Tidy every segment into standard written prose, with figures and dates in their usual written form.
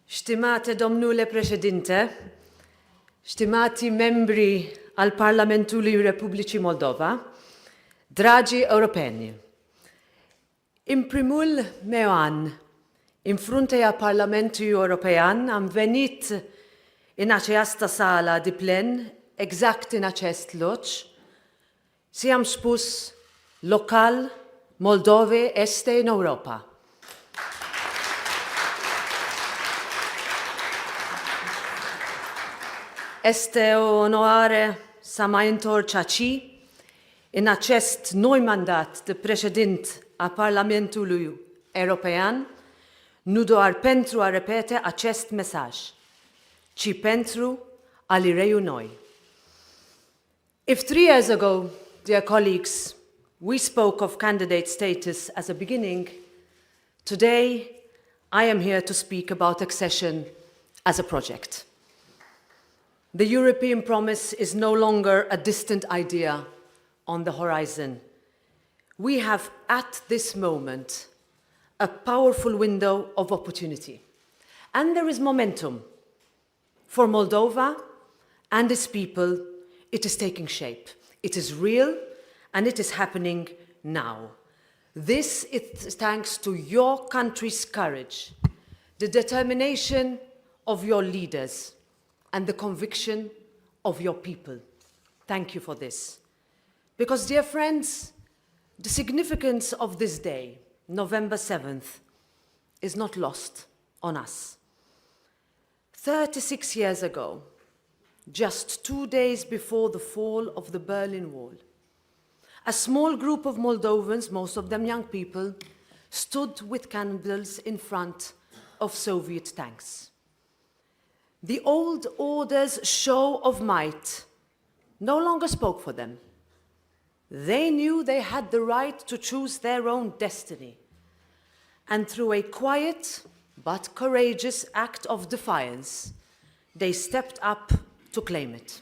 Stimate Domnule Președinte, stimati membri al Parlamentului Republicii Moldova, dragi europeni, în primul meu an, în fruntea Parlamentului European, am venit în această sală de plen, exact în acest loc, și am spus, local, Moldova este în Europa. Este o onoare să mă întorc aici, în acest nou mandat de președinte a Parlamentului European, nu doar pentru a repete acest mesaj, ci pentru a-l reuni. If 3 years ago, dear colleagues, we spoke of candidate status as a beginning, today I am here to speak about accession as a project. The European promise is no longer a distant idea on the horizon. We have, at this moment, a powerful window of opportunity. And there is momentum. For Moldova and its people, it is taking shape. It is real, and it is happening now. This is thanks to your country's courage, the determination of your leaders, and the conviction of your people. Thank you for this. Because, dear friends, the significance of this day, November 7th, is not lost on us. 36 years ago, just 2 days before the fall of the Berlin Wall, a small group of Moldovans, most of them young people, stood with candles in front of Soviet tanks. The old order's show of might no longer spoke for them. They knew they had the right to choose their own destiny. And through a quiet but courageous act of defiance, they stepped up to claim it.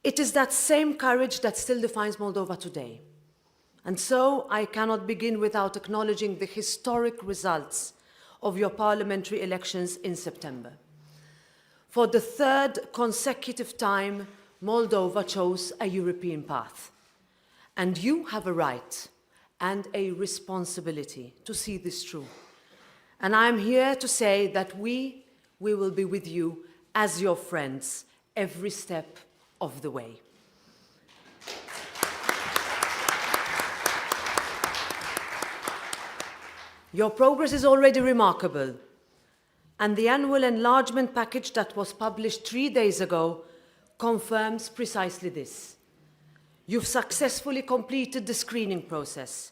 It is that same courage that still defines Moldova today. And so I cannot begin without acknowledging the historic results of your parliamentary elections in September. For the third consecutive time, Moldova chose a European path. And you have a right and a responsibility to see this through. And I'm here to say that we will be with you as your friends every step of the way. Your progress is already remarkable. And the annual enlargement package that was published 3 days ago confirms precisely this. You've successfully completed the screening process.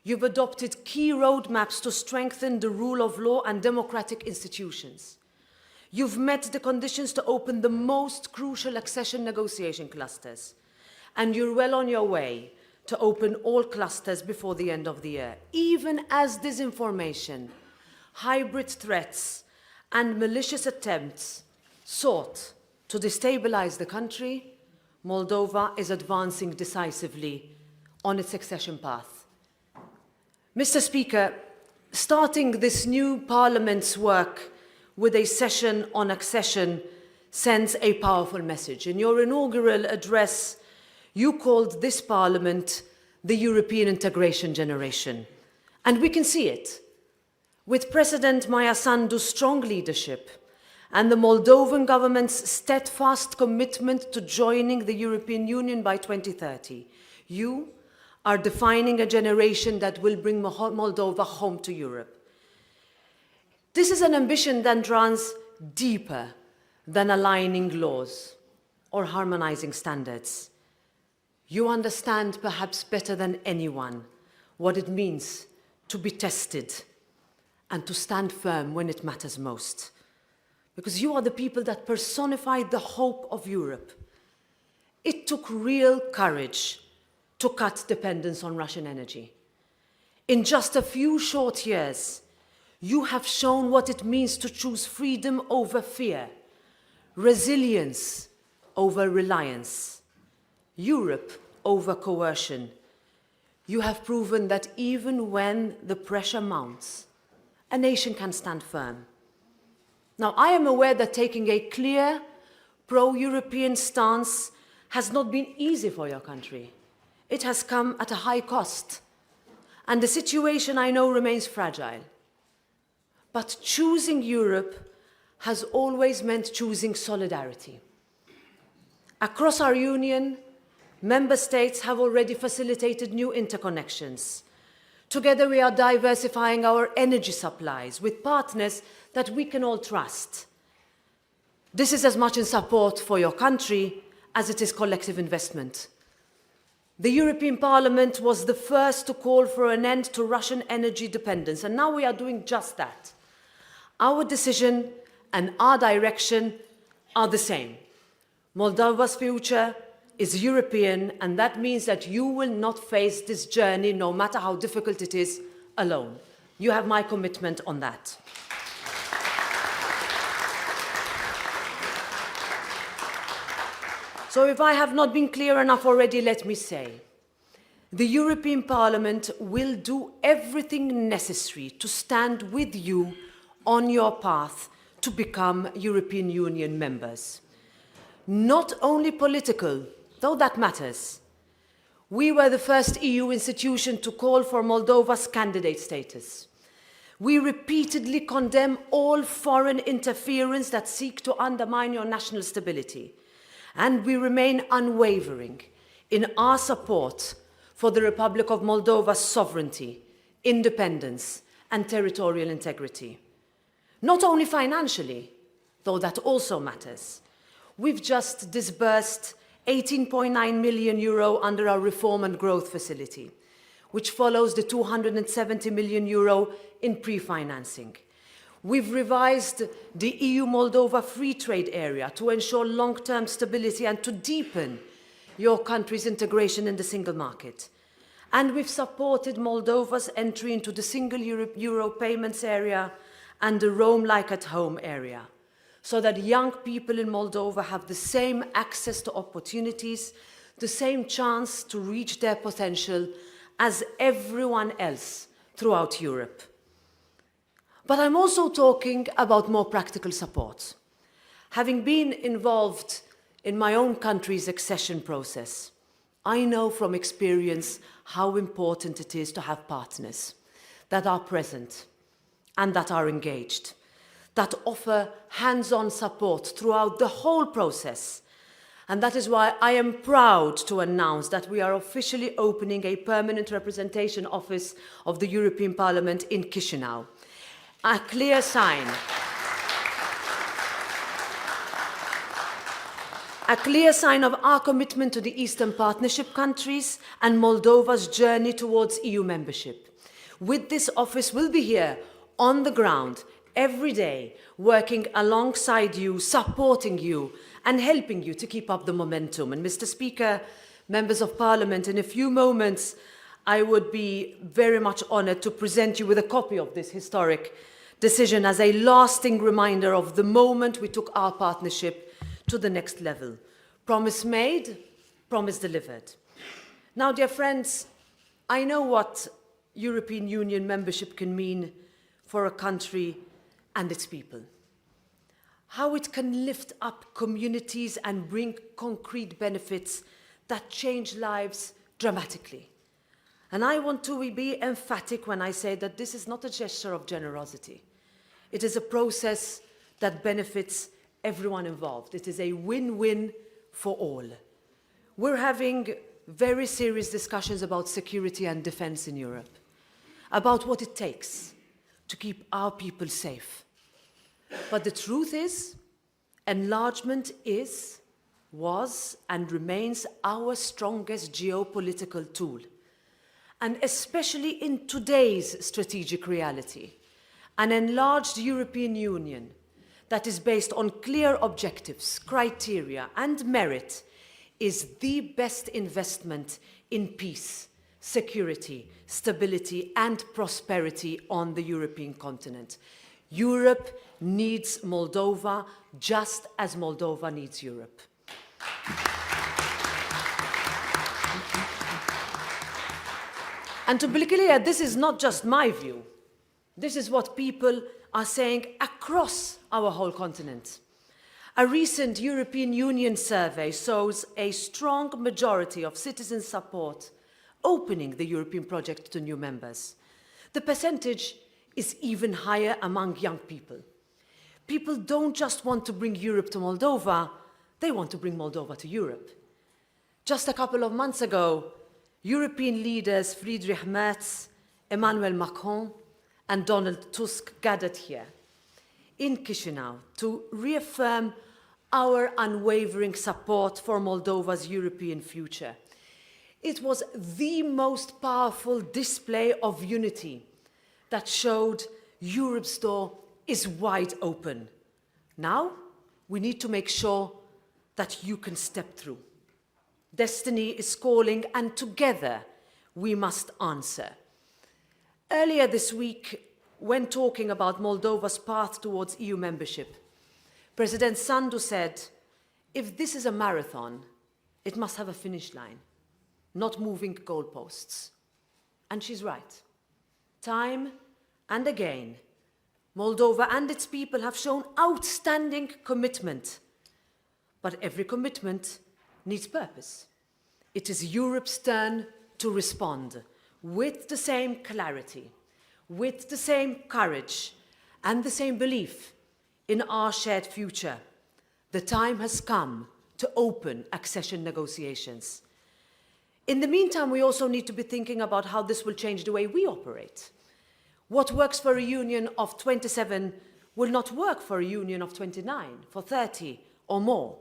You've adopted key roadmaps to strengthen the rule of law and democratic institutions. You've met the conditions to open the most crucial accession negotiation clusters. And you're well on your way to open all clusters before the end of the year. Even as disinformation, hybrid threats, and malicious attempts sought to destabilize the country, Moldova is advancing decisively on its accession path. Mr. Speaker, starting this new Parliament's work with a session on accession sends a powerful message. In your inaugural address, you called this Parliament the European integration generation. And we can see it. With President Maia Sandu's strong leadership and the Moldovan government's steadfast commitment to joining the European Union by 2030, you are defining a generation that will bring Moldova home to Europe. This is an ambition that runs deeper than aligning laws or harmonizing standards. You understand perhaps better than anyone what it means to be tested and to stand firm when it matters most. Because you are the people that personified the hope of Europe. It took real courage to cut dependence on Russian energy. In just a few short years, you have shown what it means to choose freedom over fear, resilience over reliance, Europe over coercion. You have proven that even when the pressure mounts, a nation can stand firm. Now, I am aware that taking a clear, pro-European stance has not been easy for your country. It has come at a high cost. And the situation, I know, remains fragile. But choosing Europe has always meant choosing solidarity. Across our union, member states have already facilitated new interconnections. Together, we are diversifying our energy supplies with partners that we can all trust. This is as much in support for your country as it is collective investment. The European Parliament was the first to call for an end to Russian energy dependence, and now we are doing just that. Our decision and our direction are the same. Moldova's future is European, and that means that you will not face this journey, no matter how difficult it is, alone. You have my commitment on that. So if I have not been clear enough already, let me say, the European Parliament will do everything necessary to stand with you on your path to become European Union members. Not only political, though that matters. We were the first EU institution to call for Moldova's candidate status. We repeatedly condemn all foreign interference that seek to undermine your national stability. And we remain unwavering in our support for the Republic of Moldova's sovereignty, independence, and territorial integrity. Not only financially, though that also matters. We've just disbursed 18.9 million euro under our Reform and Growth Facility, which follows the 270 million euro in pre-financing. We've revised the EU-Moldova free trade area to ensure long-term stability and to deepen your country's integration in the single market. And we've supported Moldova's entry into the single euro payments area and the Roam Like at Home area, so that young people in Moldova have the same access to opportunities, the same chance to reach their potential as everyone else throughout Europe. But I'm also talking about more practical support. Having been involved in my own country's accession process, I know from experience how important it is to have partners that are present and that are engaged, that offer hands-on support throughout the whole process. And that is why I am proud to announce that we are officially opening a permanent representation office of the European Parliament in Chișinău. A clear sign of our commitment to the Eastern Partnership countries and Moldova's journey towards EU membership. With this office, we'll be here on the ground every day, working alongside you, supporting you, and helping you to keep up the momentum. And Mr. Speaker, members of Parliament, in a few moments, I would be very much honored to present you with a copy of this historic decision as a lasting reminder of the moment we took our partnership to the next level. Promise made, promise delivered. Now, dear friends, I know what European Union membership can mean for a country and its people. How it can lift up communities and bring concrete benefits that change lives dramatically. And I want to be emphatic when I say that this is not a gesture of generosity. It is a process that benefits everyone involved. It is a win-win for all. We're having very serious discussions about security and defense in Europe, about what it takes to keep our people safe. But the truth is, enlargement is, was, and remains our strongest geopolitical tool. And especially in today's strategic reality, an enlarged European Union that is based on clear objectives, criteria, and merit is the best investment in peace, security, stability, and prosperity on the European continent. Europe needs Moldova just as Moldova needs Europe. And to be clear, this is not just my view. This is what people are saying across our whole continent. A recent European Union survey shows a strong majority of citizens support opening the European project to new members. The percentage is even higher among young people. People don't just want to bring Europe to Moldova, they want to bring Moldova to Europe. Just a couple of months ago, European leaders Friedrich Merz, Emmanuel Macron, and Donald Tusk gathered here in Chisinau to reaffirm our unwavering support for Moldova's European future. It was the most powerful display of unity that showed Europe's door is wide open. Now, we need to make sure that you can step through. Destiny is calling, and together we must answer. Earlier this week, when talking about Moldova's path towards EU membership, President Sandu said, if this is a marathon, it must have a finish line, not moving goalposts. And she's right. Time and again, Moldova and its people have shown outstanding commitment. But every commitment needs purpose. It is Europe's turn to respond with the same clarity, with the same courage, and the same belief in our shared future. The time has come to open accession negotiations. In the meantime, we also need to be thinking about how this will change the way we operate. What works for a union of 27 will not work for a union of 29, for 30 or more.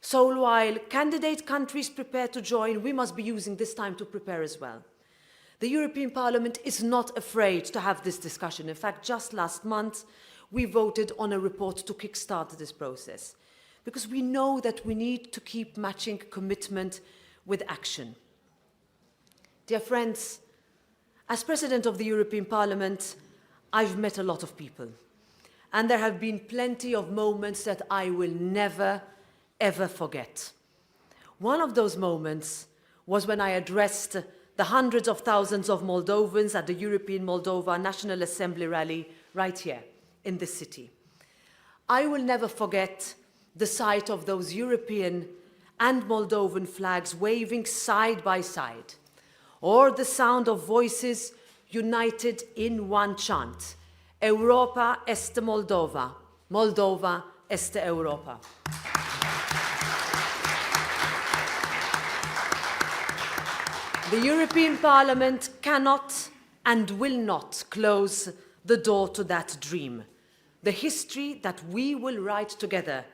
So while candidate countries prepare to join, we must be using this time to prepare as well. The European Parliament is not afraid to have this discussion. In fact, just last month, we voted on a report to kickstart this process, because we know that we need to keep matching commitment with action. Dear friends, as President of the European Parliament, I've met a lot of people, and there have been plenty of moments that I will never, ever forget. One of those moments was when I addressed the hundreds of thousands of Moldovans at the European Moldova National Assembly rally right here in this city. I will never forget the sight of those European and Moldovan flags waving side by side, or the sound of voices united in one chant, Europa este Moldova, Moldova este Europa. The European Parliament cannot and will not close the door to that dream, the history that we will write together.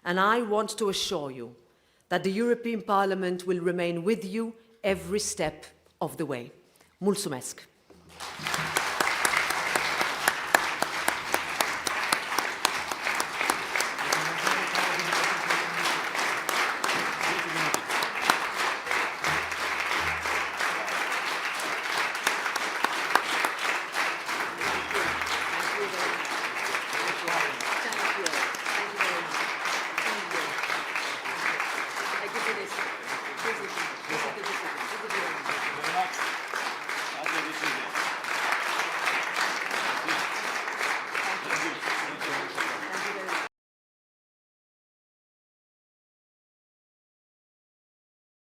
And I want to assure you that the European Parliament will remain with you every step of the way. Mulțumesc!